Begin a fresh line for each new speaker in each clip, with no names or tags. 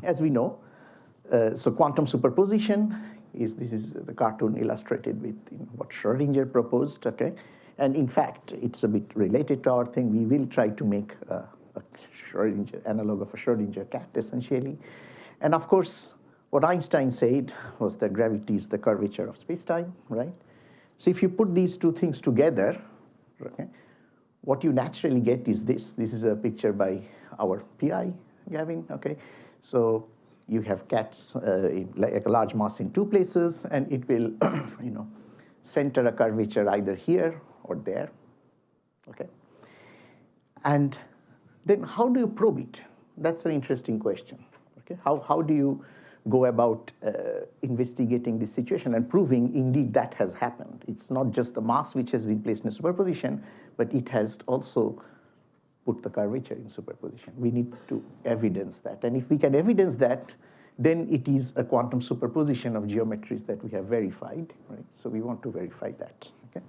as we know, so quantum superposition this is the cartoon illustrated with what Schrödinger proposed, okay? And in fact, it's a bit related to our thing. We will try to make a Schrödinger analog of a Schrödinger cat, essentially. And of course, what Einstein said was that gravity is the curvature of space-time, right? So if you put these two things together, okay, what you naturally get is this. This is a picture by our PI, Gavin, okay? So you have cats like a large mass in two places, and it will, center a curvature either here or there, okay? And then how do you probe it? That's an interesting question, okay? How do you go about investigating this situation and proving indeed that has happened? It's not just the mass which has been placed in superposition, but it has also put the curvature in superposition. We need to evidence that. And if we can evidence that, then it is a quantum superposition of geometries that we have verified, right? So we want to verify that, okay?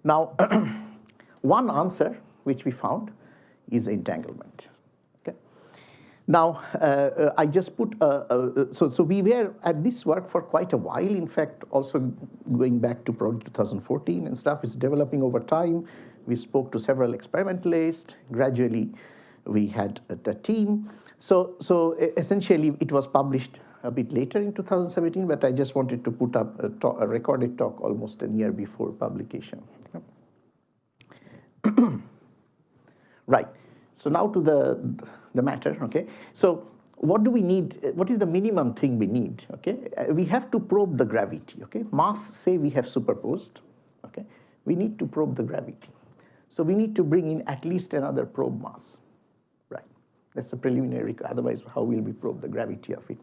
Now, one answer which we found is entanglement, okay? Now, I just put, so we were at this work for quite a while. In fact, also going back to probably 2014 and stuff, it's developing over time. We spoke to several experimentalists. Gradually, we had a team. So essentially, it was published a bit later in 2017, but I just wanted to put up a recorded talk almost a year before publication. Right. So now to the matter, okay? So what do we need? What is the minimum thing we need, okay? We have to probe the gravity, okay? Mass, say we have superposed, okay? We need to probe the gravity. So we need to bring in at least another probe mass, right? That's a preliminary, otherwise how will we probe the gravity of it?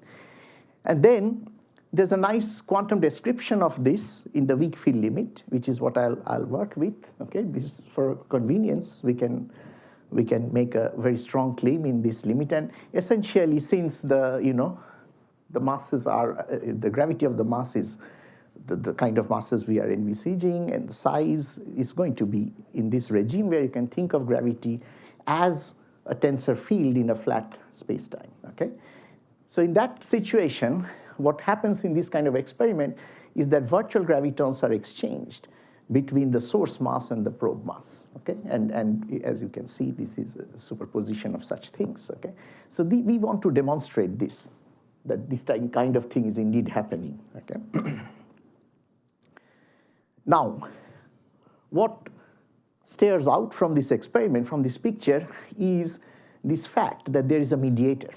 And then there's a nice quantum description of this in the weak field limit, which is what I'll work with, okay? This is for convenience. We can make a very strong claim in this limit. And essentially, since the masses are, the gravity of the mass is the kind of masses we are envisaging, and the size is going to be in this regime where you can think of gravity as a tensor field in a flat space-time, okay? So in that situation, what happens in this kind of experiment is that virtual gravitons are exchanged between the source mass and the probe mass, okay? And as you can see, this is a superposition of such things, okay? So we want to demonstrate this, that this kind of thing is indeed happening, okay? Now, what stares out from this experiment, from this picture, is this fact that there is a mediator,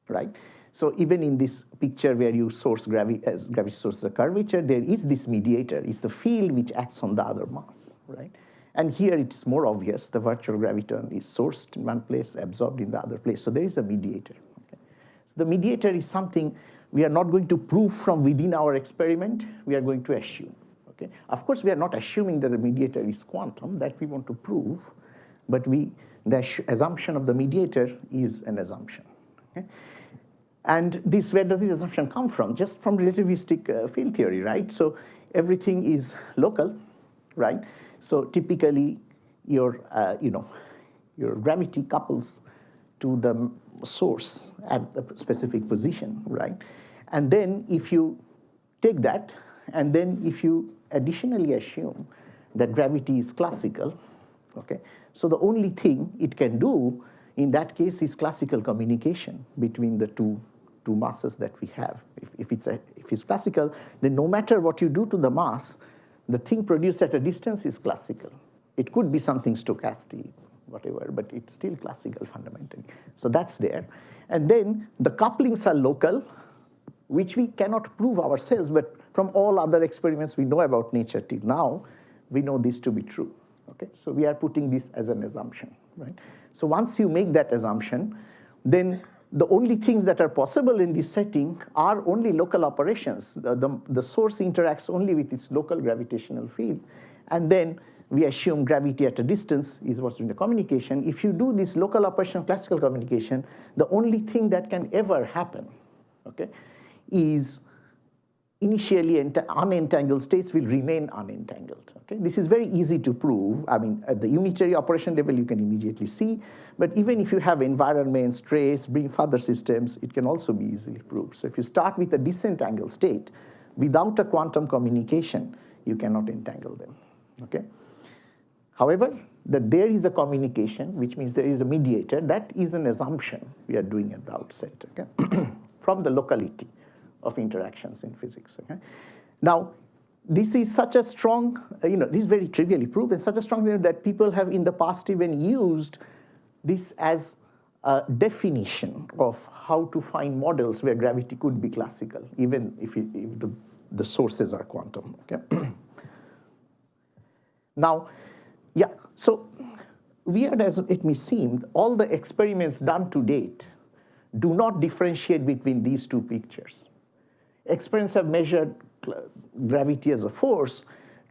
right? So even in this picture where you source as gravity sources a curvature, there is this mediator. It's the field which acts on the other mass, right? And here it's more obvious. The virtual graviton is sourced in one place, absorbed in the other place. So there is a mediator, okay? So the mediator is something we are not going to prove from within our experiment. We are going to assume, okay? Of course, we are not assuming that the mediator is quantum. That we want to prove. But the assumption of the mediator is an assumption, okay? And where does this assumption come from? Just from relativistic field theory, right? So everything is local, right? So typically, your gravity couples to the source at a specific position, right? And then if you take that, and then if you additionally assume that gravity is classical, okay? So the only thing it can do in that case is classical communication between the two masses that we have. If it's classical, then no matter what you do to the mass, the thing produced at a distance is classical. It could be something stochastic, whatever, but it's still classical fundamentally. So that's there. And then the couplings are local, which we cannot prove ourselves, but from all other experiments we know about nature till now, we know this to be true, okay? So we are putting this as an assumption, right? So once you make that assumption, then the only things that are possible in this setting are only local operations. The source interacts only with its local gravitational field. And then we assume gravity at a distance is what's doing the communication. If you do this local operation classical communication, the only thing that can ever happen, okay, is initially unentangled states will remain unentangled. Okay? This is very easy to prove. I mean, at the unitary operation level, you can immediately see. But even if you have environments, trace, bring further systems, it can also be easily proved. So if you start with a disentangled state, without a quantum communication, you cannot entangle them. Okay? However, that there is a communication, which means there is a mediator, that is an assumption we are doing at the outset, okay? From the locality of interactions in physics. Okay? Now, this is such a strong, this is very trivially proved, and such a strong thing that people have in the past even used this as a definition of how to find models where gravity could be classical, even if the sources are quantum. Okay? Now, yeah, so weird as it may seem, all the experiments done to date do not differentiate between these two pictures. Experiments have measured gravity as a force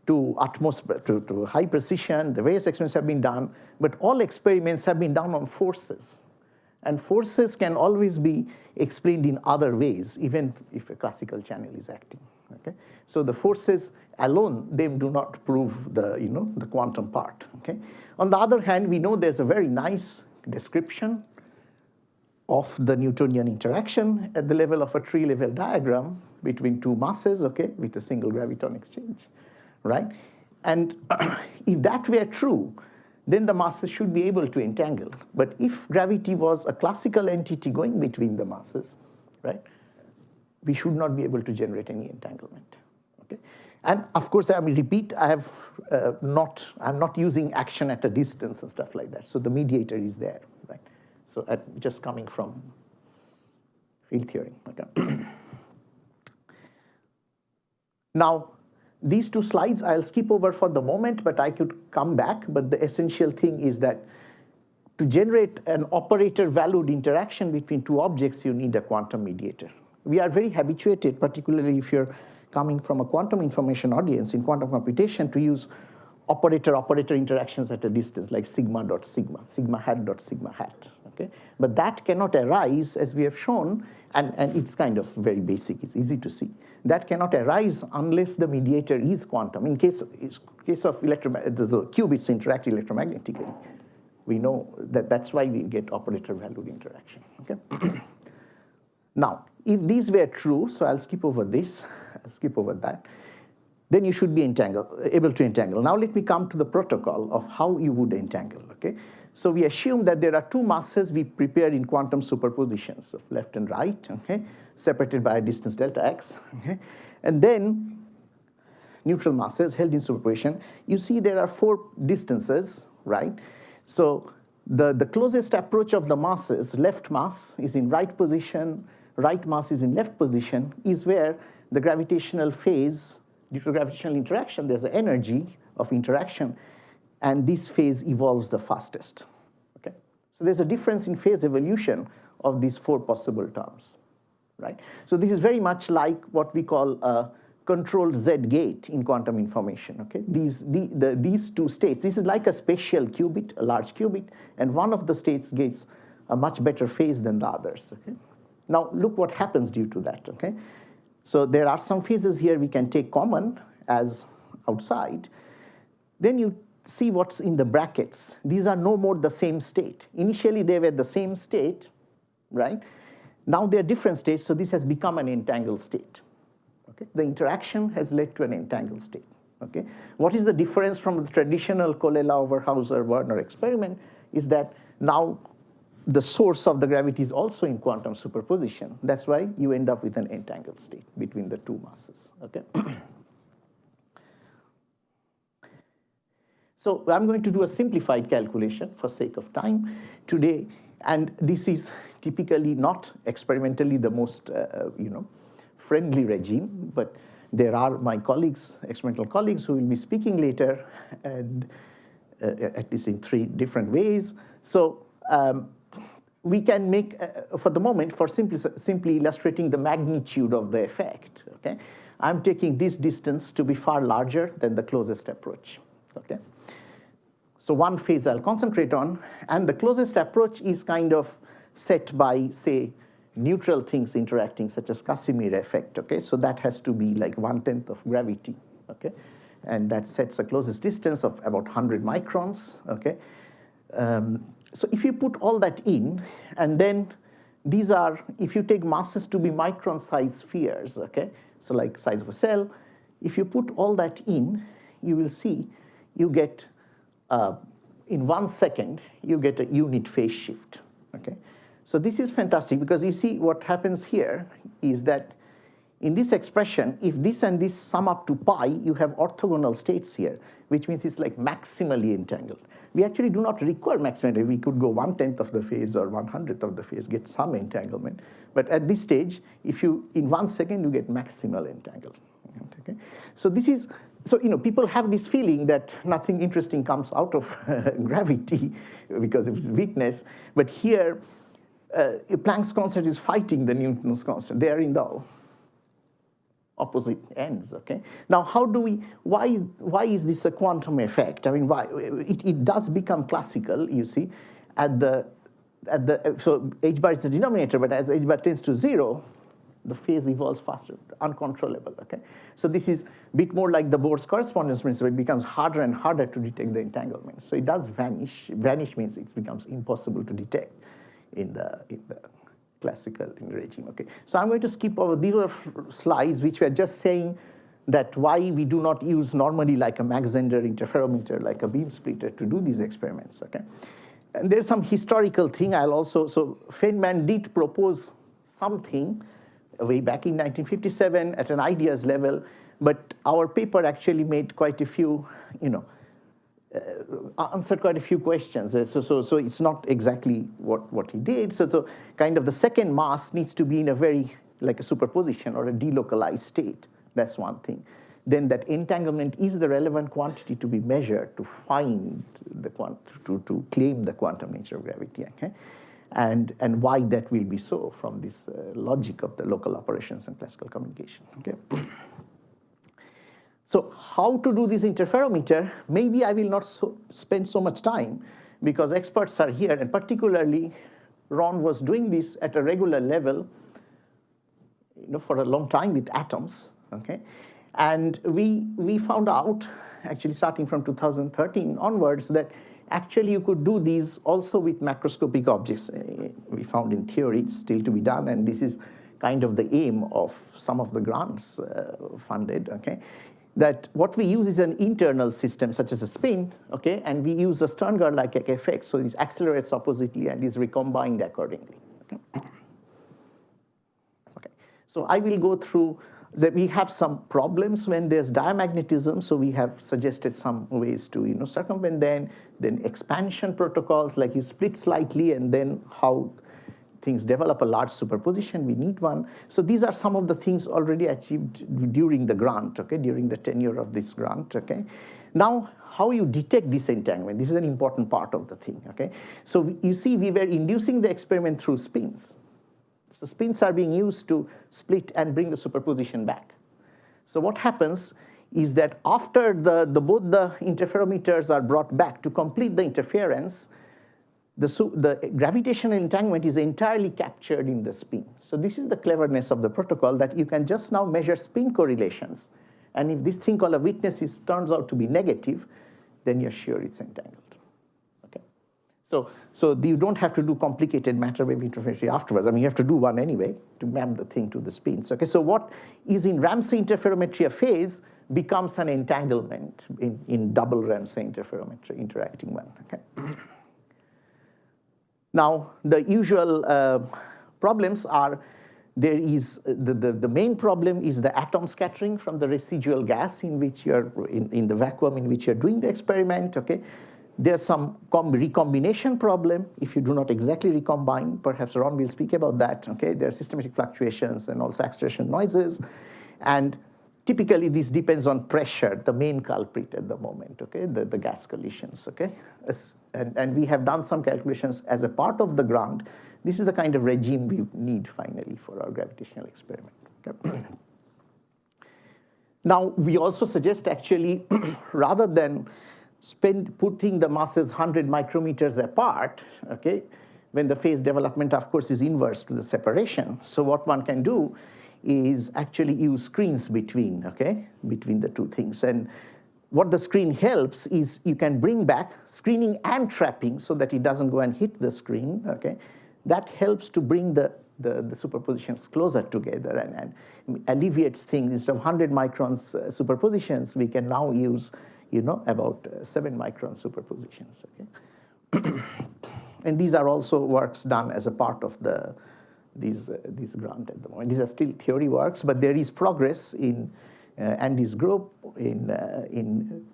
to atmosphere, to high precision. The various experiments have been done, but all experiments have been done on forces. And forces can always be explained in other ways, even if a classical channel is acting. Okay? So the forces alone, they do not prove the quantum part. Okay? On the other hand, we know there's a very nice description of the Newtonian interaction at the level of a tree-level diagram between two masses, okay, with a single graviton exchange, right? And if that were true, then the masses should be able to entangle. But if gravity was a classical entity going between the masses, right, we should not be able to generate any entanglement. Okay? And of course, I mean, repeat, I'm not using action at a distance and stuff like that. So the mediator is there, right? So just coming from field theory. Okay? Now, these two slides I'll skip over for the moment, but I could come back. But the essential thing is that to generate an operator-valued interaction between two objects, you need a quantum mediator. We are very habituated, particularly if you're coming from a quantum information audience in quantum computation, to use operator-operator interactions at a distance, like sigma dot sigma, sigma hat dot sigma hat. Okay? But that cannot arise, as we have shown, and it's kind of very basic, it's easy to see. That cannot arise unless the mediator is quantum. In case of the qubits interact electromagnetically, we know that that's why we get operator-valued interaction. Okay? Now, if these were true, so I'll skip over this, I'll skip over that, then you should be able to entangle. Now let me come to the protocol of how you would entangle. Okay? So we assume that there are two masses we prepare in quantum superpositions of left and right, okay, separated by a distance delta x. Okay? And then neutral masses held in superposition. You see there are four distances, right? So the closest approach of the masses, left mass is in right position, right mass is in left position, is where the gravitational phase, due to gravitational interaction, there's an energy of interaction, and this phase evolves the fastest. Okay? So there's a difference in phase evolution of these four possible terms, right? So this is very much like what we call a controlled Z gate in quantum information. Okay? These two states, this is like a spatial qubit, a large qubit, and one of the states gets a much better phase than the others. Okay? Now look what happens due to that. Okay? So there are some phases here we can take common as outside. Then you see what's in the brackets. These are no more the same state. Initially they were the same state, right? Now they're different states, so this has become an entangled state. Okay? The interaction has led to an entangled state. Okay? What is the difference from the traditional Kollel-Overhauser-Werner experiment is that now the source of the gravity is also in quantum superposition. That's why you end up with an entangled state between the two masses. Okay? So I'm going to do a simplified calculation for sake of time today, and this is typically not experimentally the most friendly regime, but there are my colleagues, experimental colleagues, who will be speaking later, and at least in three different ways. So we can make, for the moment, for simply illustrating the magnitude of the effect, okay, I'm taking this distance to be far larger than the closest approach. Okay? So one phase I'll concentrate on, and the closest approach is kind of set by, say, neutral things interacting, such as Casimir effect, okay? So that has to be like 1/10 of gravity, okay? And that sets a closest distance of about 100 microns, okay? So if you put all that in, and then these are, if you take masses to be micron-sized spheres, okay? So like size of a cell, if you put all that in, you will see you get, in 1 second, you get a unit phase shift, okay? So this is fantastic because you see what happens here is that in this expression, if this and this sum up to pi, you have orthogonal states here, which means it's like maximally entangled. We actually do not require maximally. We could go 1/10 of the phase or 1/100th of the phase, get some entanglement. But at this stage, if you, in 1 second, you get maximal entanglement. Okay? So this is, so people have this feeling that nothing interesting comes out of gravity because of its weakness. But here, Planck's constant is fighting the Newton's constant. They are in the opposite ends, okay? Now, how do we, why is this a quantum effect? I mean, why? It does become classical, you see, so h bar is the denominator, but as h bar tends to 0, the phase evolves faster, uncontrollable, okay? So this is a bit more like the Bose correspondence principle. It becomes harder and harder to detect the entanglement. So it does vanish. Vanish means it becomes impossible to detect in the classical regime, okay? So I'm going to skip over these slides which were just saying that why we do not use normally like a Mach-Zehnder interferometer, like a beam splitter to do these experiments, okay? And there's some historical thing I'll also, so Feynman did propose something way back in 1957 at an ideas level, but our paper actually made quite a few, answered quite a few questions. So it's not exactly what he did. So kind of the second mass needs to be in a very, like a superposition or a delocalized state. That's one thing. Then that entanglement is the relevant quantity to be measured to find the to claim the quantum nature of gravity, okay? And why that will be so from this logic of the local operations and classical communication, okay? So how to do this interferometer? Maybe I will not spend so much time because experts are here, and particularly Ron was doing this at a regular level, for a long time with atoms, okay? And we found out, actually starting from 2013 onwards, that actually you could do these also with macroscopic objects. We found in theory it's still to be done, and this is kind of the aim of some of the grants funded, okay? That what we use is an internal system, such as a spin, okay? And we use a Stern-Gerlach effect, so this accelerates oppositely and is recombined accordingly, okay? Okay, so I will go through that. We have some problems when there's diamagnetism, so we have suggested some ways to circumvent them. Then expansion protocols, like you split slightly and then how things develop a large superposition, we need one. So these are some of the things already achieved during the grant, okay, during the tenure of this grant, okay. Now, how you detect this entanglement, this is an important part of the thing, okay. So you see, we were inducing the experiment through spins. So spins are being used to split and bring the superposition back. So what happens is that after both the interferometers are brought back to complete the interference, the gravitational entanglement is entirely captured in the spin. So this is the cleverness of the protocol, that you can just now measure spin correlations. And if this thing called a witness turns out to be negative, then you're sure it's entangled. Okay? So you don't have to do complicated matter wave interferometry afterwards. I mean, you have to do one anyway to map the thing to the spins. Okay? So what is in Ramsey interferometry a phase becomes an entanglement in double Ramsey interferometry interacting one. Okay? Now, the usual problems are, there is, the main problem is the atom scattering from the residual gas in which you're, in the vacuum in which you're doing the experiment, okay? There's some recombination problem if you do not exactly recombine. Perhaps Ron will speak about that, okay? There are systematic fluctuations and also acceleration noises. And typically, this depends on pressure, the main culprit at the moment, okay? The gas collisions, okay? And we have done some calculations as a part of the grant. This is the kind of regime we need finally for our gravitational experiment. Okay? Now, we also suggest actually, rather than putting the masses 100 micrometers apart, okay, when the phase development, of course, is inverse to the separation. So what one can do is actually use screens between the two things. And what the screen helps is you can bring back screening and trapping so that it doesn't go and hit the screen, That helps to bring the superpositions closer together and alleviates things. Instead of 100 microns superpositions, we can now use, about 7 micron superpositions, And these are also works done as a part of this grant at the moment. These are still theory works, but there is progress in Andy's group in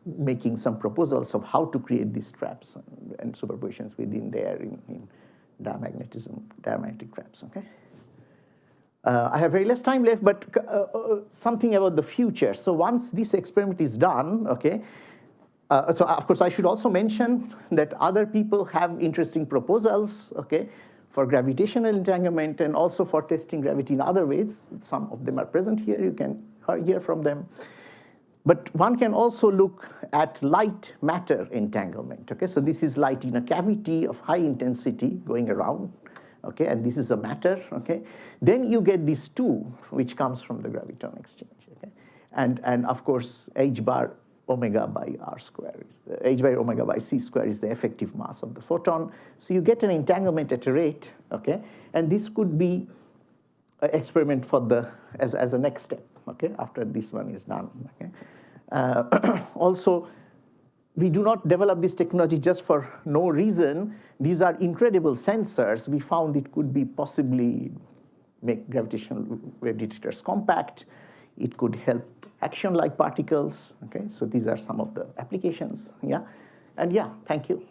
making some proposals of how to create these traps and superpositions within there in diamagnetic traps, I have very less time left, but something about the future. So once this experiment is done, so of course I should also mention that other people have interesting proposals, for gravitational entanglement and also for testing gravity in other ways. Some of them are present here. You can hear from them. But one can also look at light-matter entanglement. So this is light in a cavity of high intensity going around. And this is a matter. Then you get these two, which comes from the graviton exchange. And of course, h bar omega by r square is h by omega by c square is the effective mass of the photon. So you get an entanglement at a rate. And this could be an experiment for as a next step. After this one is done. Also, we do not develop this technology just for no reason. These are incredible sensors. We found it could be possibly make gravitational wave detectors compact. It could help action like particles. So these are some of the applications. And thank you.